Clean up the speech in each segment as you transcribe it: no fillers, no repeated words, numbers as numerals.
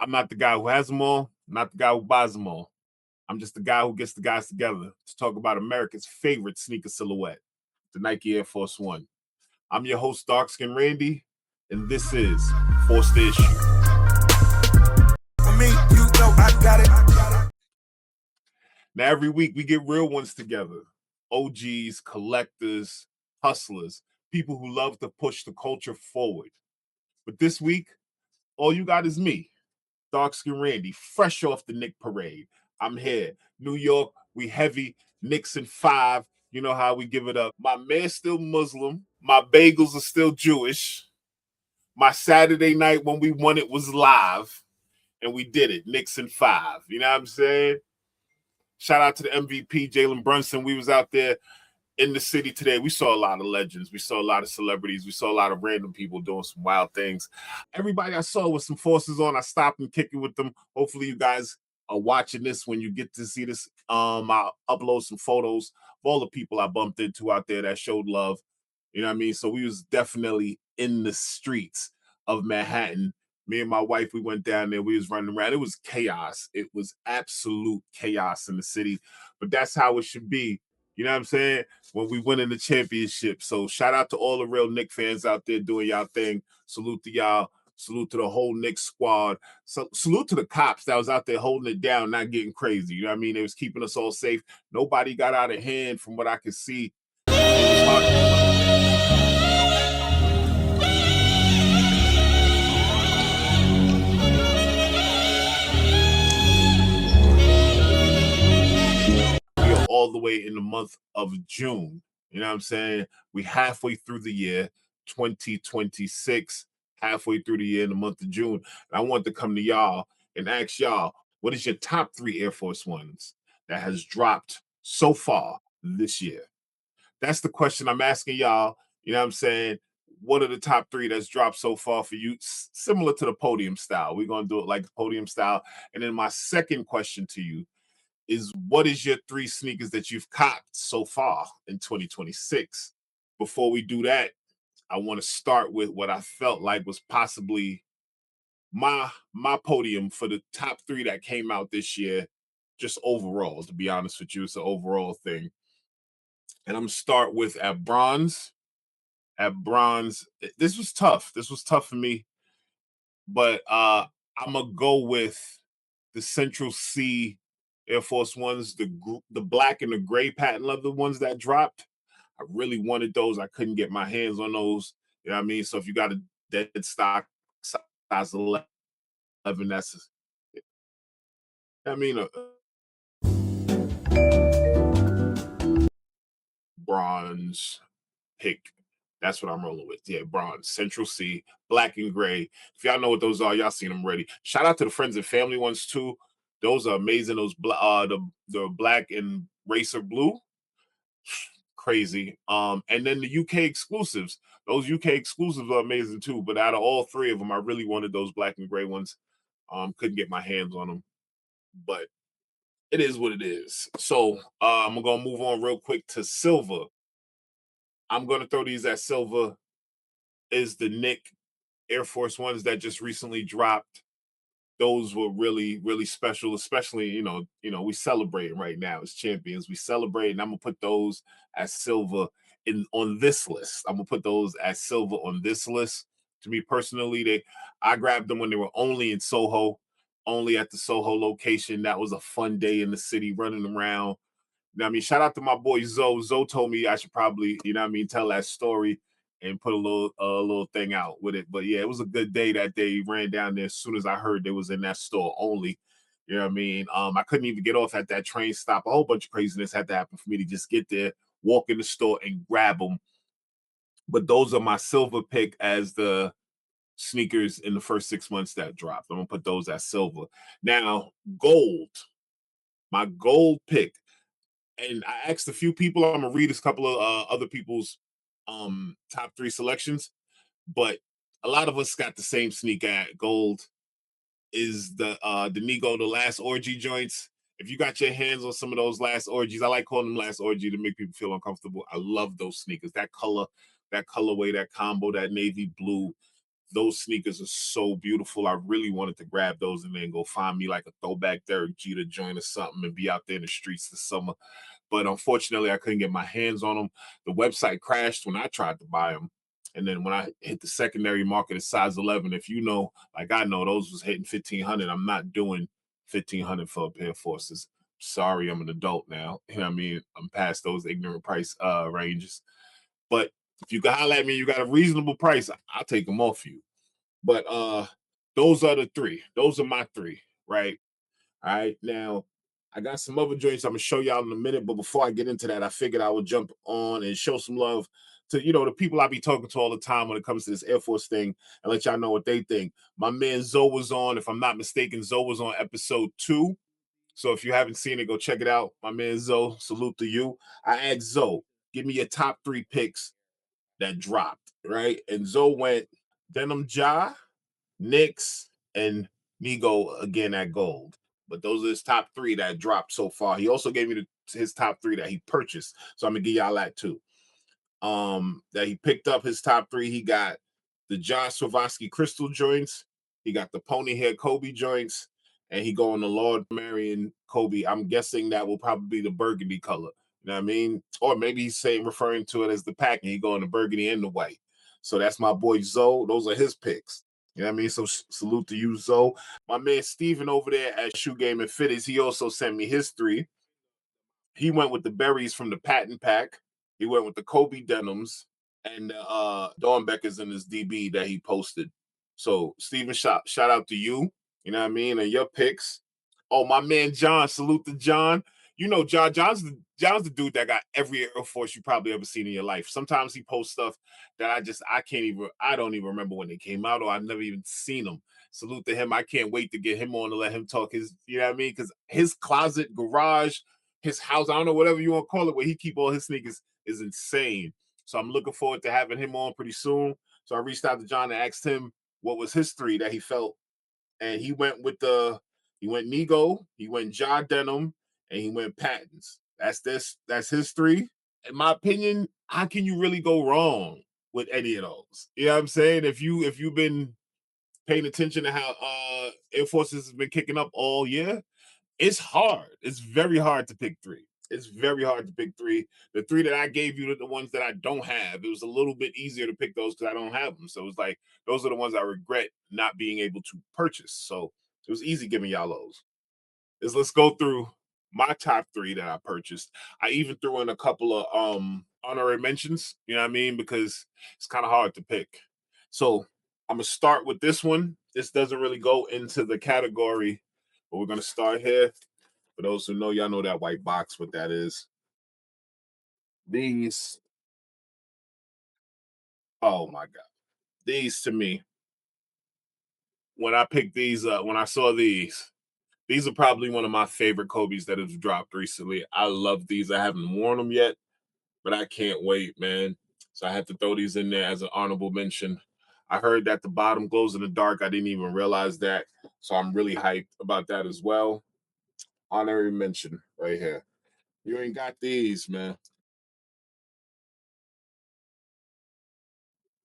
I'm not the guy who has them all, not the guy who buys them all. I'm just the guy who gets the guys together to talk about America's favorite sneaker silhouette, the Nike Air Force One. I'm your host, Darkskin Randy, and this is Forced Issue. For me, you know I got it. Now, every week we get real ones together. OGs, collectors, hustlers, people who love to push the culture forward. But this week, all you got is me, Darkskin Randy, fresh off the Knick parade. I'm here. New York, we heavy. Knicks in 5. You know how we give it up. My man's still Muslim. My bagels are still Jewish. My Saturday night when we won it was live. And we did it. Knicks in 5. You know what I'm saying? Shout out to the MVP, Jalen Brunson. We was out there in the city today. We saw a lot of legends. We saw a lot of celebrities. We saw a lot of random people doing some wild things. Everybody I saw with some forces on, I stopped and kicked it with them. Hopefully you guys are watching this when you get to see this. I'll upload some photos of all the people I bumped into out there that showed love. You know what I mean? So we was definitely in the streets of Manhattan. Me and my wife, we went down there. We was running around. It was chaos. It was absolute chaos in the city. But that's how it should be. You know what I'm saying? When we win in the championship. So shout out to all the real Knicks fans out there doing y'all thing. Salute to y'all. Salute to the whole Knicks squad. So salute to the cops that was out there holding it down, not getting crazy. You know what I mean? They was keeping us all safe. Nobody got out of hand from what I could see. It was hard. All the way in the month of June. You know what I'm saying? We halfway through the year, 2026, halfway through the year in the month of June. And I want to come to y'all and ask y'all, what is your top 3 Air Force Ones that has dropped so far this year? That's the question I'm asking y'all. You know what I'm saying? What are the top 3 that's dropped so far for you? Similar to the podium style. We're going to do it like the podium style. And then my second question to you is, what is your 3 sneakers that you've copped so far in 2026? Before we do that, I want to start with what I felt like was possibly my podium for the top 3 that came out this year, just overall, to be honest with you. It's an overall thing. And I'm gonna start with at bronze. At bronze, this was tough. This was tough for me. But I'm gonna go with the Central C Air Force Ones, the black and the gray patent leather ones that dropped. I really wanted those. I couldn't get my hands on those. You know what I mean? So if you got a dead stock size 11, that's, I mean, a bronze pick. That's what I'm rolling with. Yeah, bronze, Central C, black and gray. If y'all know what those are, y'all seen them already. Shout out to the friends and family ones too. Those are amazing. Those the black and racer blue, crazy. And then the UK exclusives. Those UK exclusives are amazing too. But out of all 3 of them, I really wanted those black and gray ones. Couldn't get my hands on them, but it is what it is. So I'm gonna move on real quick to silver. I'm gonna throw these at silver. Is the Knick Air Force Ones that just recently dropped. Those were really, really special, especially, we celebrating right now as champions. We celebrate, and I'm gonna put those as silver on this list. I'm gonna put those as silver on this list. To me personally, I grabbed them when they were only in Soho, only at the Soho location. That was a fun day in the city running around. You know what I mean? Shout out to my boy Zoe. Zoe told me I should probably, tell that story and put a little thing out with it. But yeah, it was a good day that day. Ran down there as soon as I heard they was in that store only. You know what I mean? I couldn't even get off at that train stop. A whole bunch of craziness had to happen for me to just get there, walk in the store, and grab them. But those are my silver pick as the sneakers in the first 6 months that dropped. I'm gonna put those as silver. Now, gold. My gold pick. And I asked a few people. I'm gonna read a couple of other people's top 3 selections, but a lot of us got the same sneaker at gold. Is the Nego, the Last Orgy joints. If you got your hands on some of those Last Orgies, I like calling them Last Orgy to make people feel uncomfortable. I love those sneakers. That color, that colorway, that combo, that navy blue, Those sneakers are so beautiful. I really wanted to grab those and then go find me like a throwback Derek Jeter joint or something and be out there in the streets this summer. But unfortunately, I couldn't get my hands on them. The website crashed when I tried to buy them. And then when I hit the secondary market at size 11, if you know, like I know, those was hitting 1500. I'm not doing 1500 for a pair of forces. Sorry, I'm an adult now. You know what I mean? I'm past those ignorant price ranges. But if you can holler at me, you got a reasonable price, I'll take them off you. But those are the three. Those are my three, right? All right. Now, I got some other joints I'm gonna show y'all in a minute, but before I get into that, I figured I would jump on and show some love to the people I be talking to all the time when it comes to this Air Force thing and let y'all know what they think. My man Zoe was on, if I'm not mistaken, Zoe was on episode 2. So if you haven't seen it, go check it out. My man Zoe, salute to you. I asked Zoe, give me your top 3 picks that dropped, right? And Zoe went Denim Ja, Knicks, and Migo again at gold. But those are his top 3 that dropped so far. He also gave me his top 3 that he purchased. So I'm gonna give y'all that too. That he picked up his top 3. He got the Josh Swarovski crystal joints. He got the pony hair Kobe joints, and he going the Lord Marion Kobe. I'm guessing that will probably be the burgundy color. You know what I mean? Or maybe he's saying referring to it as the pack, and he going the burgundy and the white. So that's my boy Zoe. Those are his picks. You know what I mean? So salute to you, Zoe. My man Steven over there at Shoe Game and Fitteds, he also sent me his 3. He went with the berries from the patent pack. He went with the Kobe denims and Dornbeckers in his DB that he posted. So Steven, shout out to you. You know what I mean? And your picks. Oh, my man John, salute to John. You know, John's the dude that got every Air Force you probably ever seen in your life. Sometimes he posts stuff that I don't even remember when they came out, or I've never even seen them. Salute to him. I can't wait to get him on to let him talk his, you know what I mean? Because his closet, garage, his house, I don't know, whatever you want to call it, where he keep all his sneakers is insane. So I'm looking forward to having him on pretty soon. So I reached out to John and asked him what was his 3 that he felt, and he went Nego, he went Ja Denim, and he went Patents. That's his 3. In my opinion, how can you really go wrong with any of those? You know what I'm saying? If you've been paying attention to how Air Forces has been kicking up all year, it's hard. It's very hard to pick 3. It's very hard to pick 3. The 3 that I gave you are the ones that I don't have. It was a little bit easier to pick those because I don't have them. So it's like those are the ones I regret not being able to purchase. So it was easy giving y'all those. Let's go through my top 3 that I purchased. I even threw in a couple of honorary mentions, you know what I mean? Because it's kind of hard to pick. So I'm gonna start with this one. This doesn't really go into the category, but we're gonna start here. For those who know, y'all know that white box, what that is. These, oh my God. These to me, when I picked these up, when I saw these are probably one of my favorite Kobe's that have dropped recently. I love these. I haven't worn them yet, but I can't wait, man. So I had to throw these in there as an honorable mention. I heard that the bottom glows in the dark. I didn't even realize that. So I'm really hyped about that as well. Honorary mention right here. You ain't got these, man.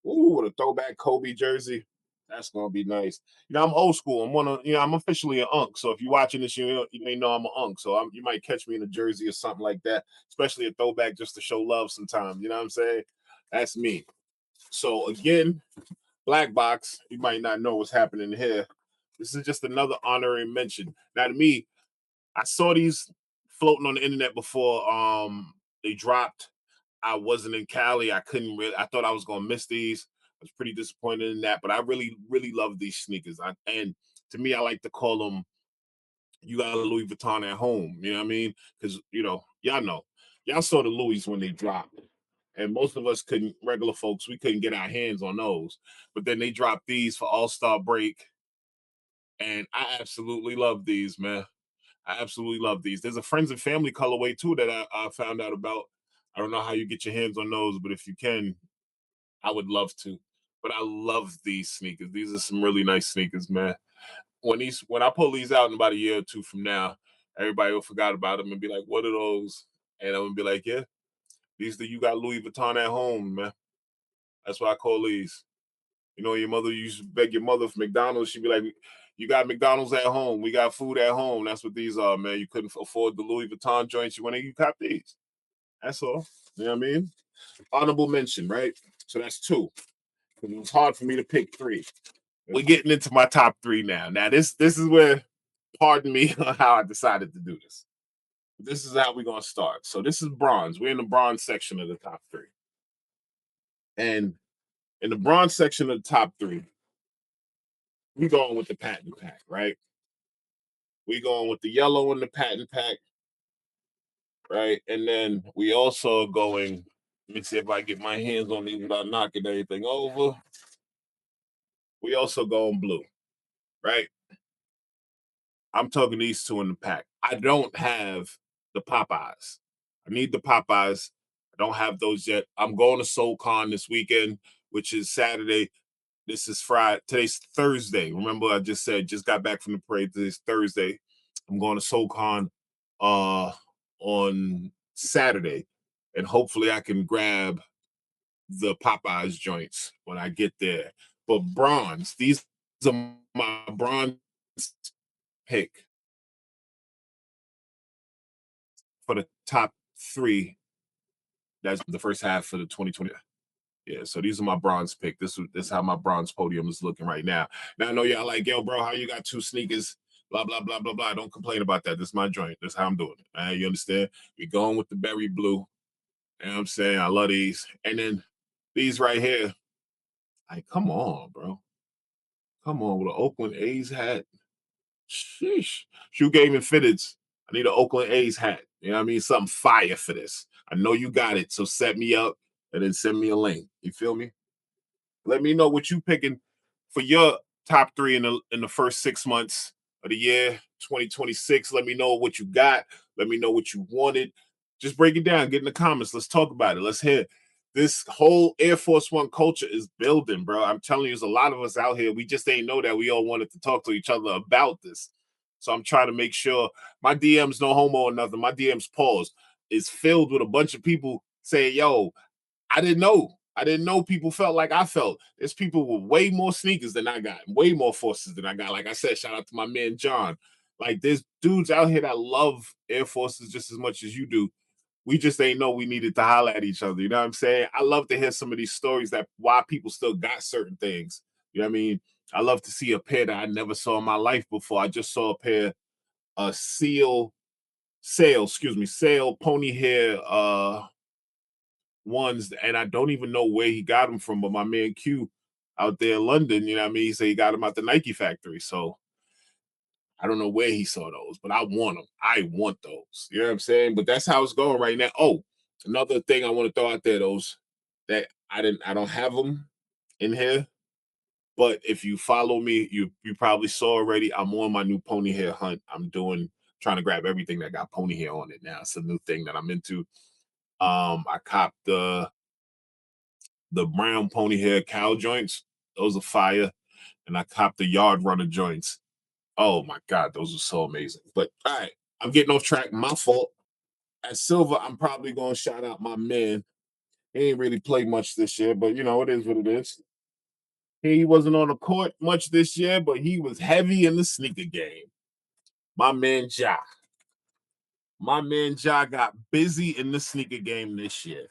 Ooh, with a throwback Kobe jersey. That's gonna be nice. You know, I'm old school. I'm officially an unk. So if you're watching this, you may know I'm an unk. So you might catch me in a jersey or something like that, especially a throwback just to show love sometime. You know what I'm saying? That's me. So again, black box. You might not know what's happening here. This is just another honorary mention. Now to me, I saw these floating on the internet before they dropped. I wasn't in Cali. I couldn't really. I thought I was gonna miss these. I was pretty disappointed in that, but I really, really love these sneakers. And to me, I like to call them. You got a Louis Vuitton at home. You know what I mean? Because y'all saw the Louis when they dropped, and most of us couldn't. Regular folks, we couldn't get our hands on those. But then they dropped these for All Star Break, and I absolutely love these, man. I absolutely love these. There's a friends and family colorway too that I found out about. I don't know how you get your hands on those, but if you can, I would love to. But I love these sneakers. These are some really nice sneakers, man. When I pull these out in about a year or 2 from now, everybody will forgot about them and be like, "What are those?" And I'm gonna be like, "Yeah, these that you got Louis Vuitton at home, man. That's what I call these." You know, your mother, you should beg your mother for McDonald's. She'd be like, you got McDonald's at home. We got food at home. That's what these are, man. You couldn't afford the Louis Vuitton joints. You went and you cop these. That's all. You know what I mean? Honorable mention, right? So that's two. Because it was hard for me to pick three. We're getting into my top three now. Now, this is where, pardon me, how I decided to do this. This is how we're gonna start. So this is bronze. We're in the bronze section of the top three. And in the bronze section of the top three, we going with the patent pack, right? We going with the yellow in the patent pack, right? And then we also going, let me see if I get my hands on these without knocking anything over. We also going blue, right? I'm talking these two in the pack. I don't have the Popeyes. I need the Popeyes. I don't have those yet. I'm going to SoulCon this weekend, which is Saturday. This is Friday. Today's Thursday. Remember, I just said just got back from the parade. Today's Thursday. I'm going to SoulCon on Saturday, and hopefully I can grab the Popeyes joints when I get there. But bronze, these are my bronze pick for the top three. That's the first half for the 2020. Yeah, so these are my bronze pick. This is how my bronze podium is looking right now. Now I know y'all like, yo, bro, how you got two sneakers? Blah blah blah blah blah. Don't complain about that. This is my joint. This is how I'm doing it. You understand? We're going with the berry blue. You know what I'm saying? I love these. And then these right here. Like, come on, bro. Come on with an Oakland A's hat. Sheesh. Shoe game and fitteds. I need an Oakland A's hat. You know what I mean? Something fire for this. I know you got it. So set me up and then send me a link. You feel me? Let me know what you picking for your top three in the first 6 months of the year 2026. Let me know what you got. Let me know what you wanted. Just break it down. Get in the comments. Let's talk about it. Let's hear. This whole Air Force One culture is building, bro. I'm telling you, there's a lot of us out here. We just ain't know that we all wanted to talk to each other about this. So I'm trying to make sure my DMs no homo or nothing. My DMs pause is filled with a bunch of people saying, yo, I didn't know. I didn't know people felt like I felt. There's people with way more sneakers than I got, way more forces than I got. Like I said, shout out to my man John. Like there's dudes out here that love Air Forces just as much as you do. We just ain't know we needed to holler at each other. You know what I'm saying? I love to hear some of these stories that why people still got certain things. You know what I mean? I love to see a pair that I never saw in my life before. I just saw a pair sale pony hair ones, and I don't even know where he got them from, but my man Q out there in London, you know what I mean? He said he got them out the Nike factory. So I don't know where he saw those, but I want them. I want those. You know what I'm saying? But that's how it's going right now. Oh, another thing I want to throw out there, those that I don't have them in here. But if you follow me, you probably saw already. I'm on my new pony hair hunt. I'm trying to grab everything that got pony hair on it now. It's a new thing that I'm into. I copped the brown pony hair cow joints. Those are fire. And I copped the yard runner joints. Oh my God, those are so amazing. But all right, I'm getting off track. My fault. At Silver, I'm probably going to shout out my man. He ain't really played much this year, but you know, it is what it is. He wasn't on the court much this year, but he was heavy in the sneaker game. My man Ja. My man Ja got busy in the sneaker game this year.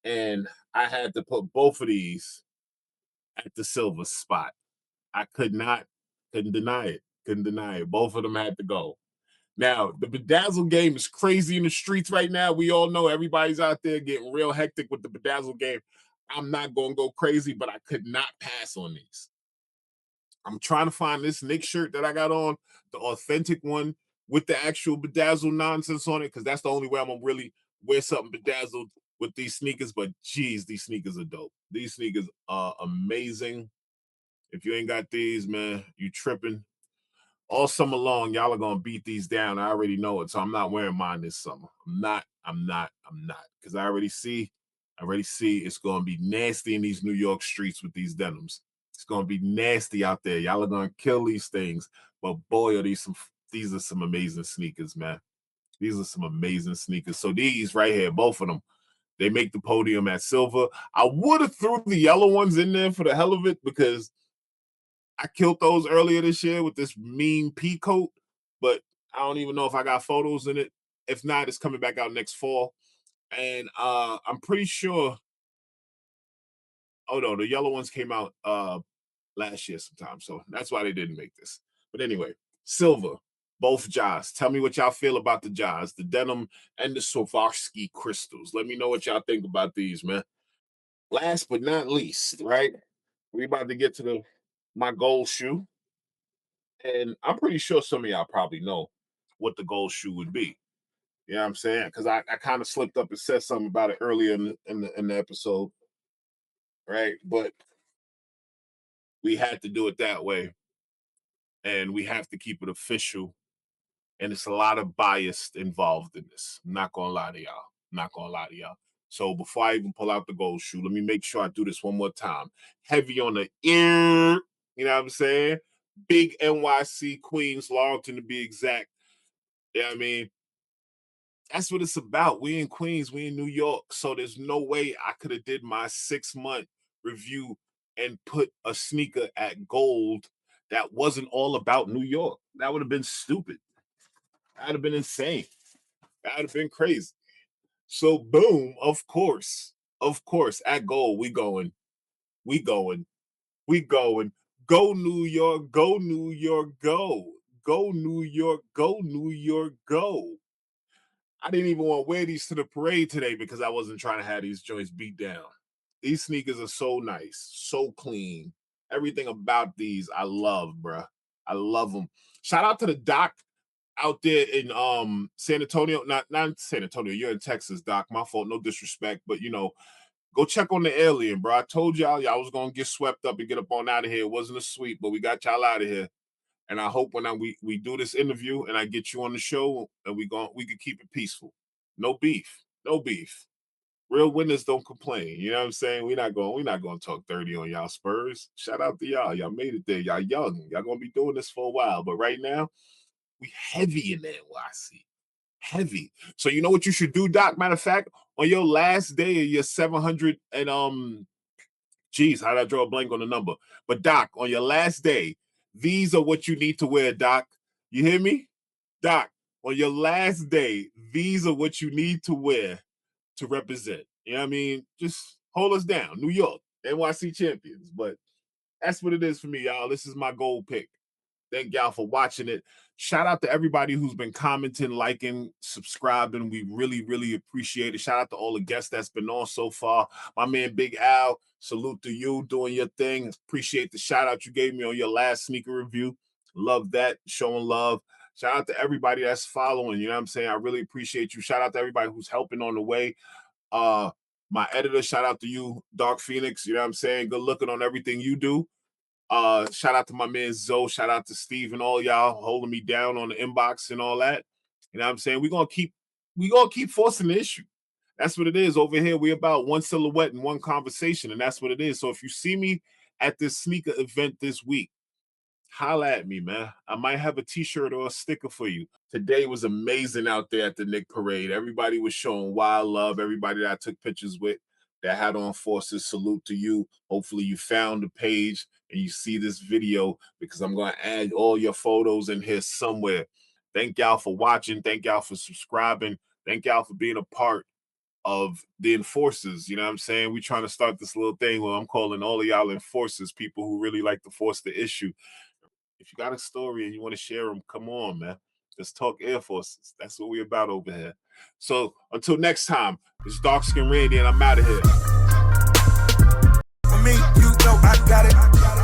And I had to put both of these at the Silver spot. I couldn't deny it. Couldn't deny it. Both of them had to go. Now, the bedazzle game is crazy in the streets right now. We all know everybody's out there getting real hectic with the bedazzle game. I'm not going to go crazy, but I could not pass on these. I'm trying to find this Nick shirt that I got on, the authentic one with the actual bedazzle nonsense on it, because that's the only way I'm going to really wear something bedazzled with these sneakers. But geez, these sneakers are dope. These sneakers are amazing. If you ain't got these, man, you tripping. All summer long, y'all are gonna beat these down. I already know it, so I'm not wearing mine this summer. I'm not, because I already see it's gonna be nasty in these New York streets with these denims. It's gonna be nasty out there. Y'all are gonna kill these things. But boy, are these are some amazing sneakers, man. These are some amazing sneakers. So these right here, both of them, They make the podium at silver. I would have threw the yellow ones in there for the hell of it because I killed those earlier this year with this mean pea coat, but I don't even know if I got photos in it. If not, it's coming back out next fall. And I'm pretty sure. Oh no, the yellow ones came out last year sometime, so that's why they didn't make this. But anyway, silver, both jars. Tell me what y'all feel about the jars, the denim and the Swarovski crystals. Let me know what y'all think about these, man. Last but not least, right? We about to get to my gold shoe, and I'm pretty sure some of y'all probably know what the gold shoe would be. You know what I'm saying? Because I kind of slipped up and said something about it earlier in the episode, right? But we had to do it that way, and we have to keep it official. And it's a lot of bias involved in this. I'm not gonna lie to y'all. I'm not gonna lie to y'all. So before I even pull out the gold shoe, let me make sure I do this one more time. Heavy on the ear, you know what I'm saying? Big NYC, Queens, Lawton to be exact. You know what I mean? That's what it's about. We in Queens, we in New York. So there's no way I could have did my 6-month review and put a sneaker at gold that wasn't all about New York. That would have been stupid. That'd have been insane. That'd have been crazy. So boom, of course, at gold, we going. Go New York, go New York, go. Go New York, go New York, go. I didn't even want to wear these to the parade today because I wasn't trying to have these joints beat down. These sneakers are so nice, so clean. Everything about these I love, bruh. I love them. Shout out to the doc out there in San Antonio. Not San Antonio, you're in Texas, Doc. My fault, no disrespect, but go check on the alien, bro. I told y'all was gonna get swept up and get up on out of here. It wasn't a sweep, but we got y'all out of here. And I hope when we do this interview and I get you on the show and we can keep it peaceful. No beef. No beef. Real winners don't complain. You know what I'm saying? We're not going to talk dirty on y'all Spurs. Shout out to y'all. Y'all made it there. Y'all young. Y'all gonna be doing this for a while. But right now, we heavy in the NYC. Heavy. So you know what you should do, Doc? Matter of fact, on your last day of your 700 and geez, how did I draw a blank on the number? But Doc, on your last day, these are what you need to wear, Doc. You hear me? Doc, on your last day, these are what you need to wear to represent. You know what I mean? Just hold us down. New York, NYC champions. But that's what it is for me, y'all. This is my gold pick. Thank y'all for watching it. Shout out to everybody who's been commenting, liking, subscribing. We really, really appreciate it. Shout out to all the guests that's been on so far. My man, Big Al, salute to you doing your thing. Appreciate the shout out you gave me on your last sneaker review. Love that. Showing love. Shout out to everybody that's following. You know what I'm saying? I really appreciate you. Shout out to everybody who's helping on the way. My editor, shout out to you, Dark Phoenix. You know what I'm saying? Good looking on everything you do. Shout out to my man Zoe, shout out to Steve and all y'all holding me down on the inbox and all that. You know what I'm saying? We're gonna keep forcing the issue. That's what it is over here. We're about one silhouette and one conversation, and that's what it is. So if you see me at this sneaker event this week, holla at me, man. I might have a t-shirt or a sticker for you. Today was amazing out there at the Nick Parade. Everybody was showing wild love. Everybody that I took pictures with that had on Forces, salute to you. Hopefully you found the page and you see this video because I'm going to add all your photos in here somewhere. Thank y'all for watching. Thank y'all for subscribing. Thank y'all for being a part of the enforcers. You know what I'm saying? We're trying to start this little thing where I'm calling all of y'all enforcers, people who really like to force the issue. If you got a story and you want to share them, come on, man. Let's talk Air Forces. That's what we're about over here. So until next time, it's Dark Skin Randy, and I'm out of here. For me, you know I got it.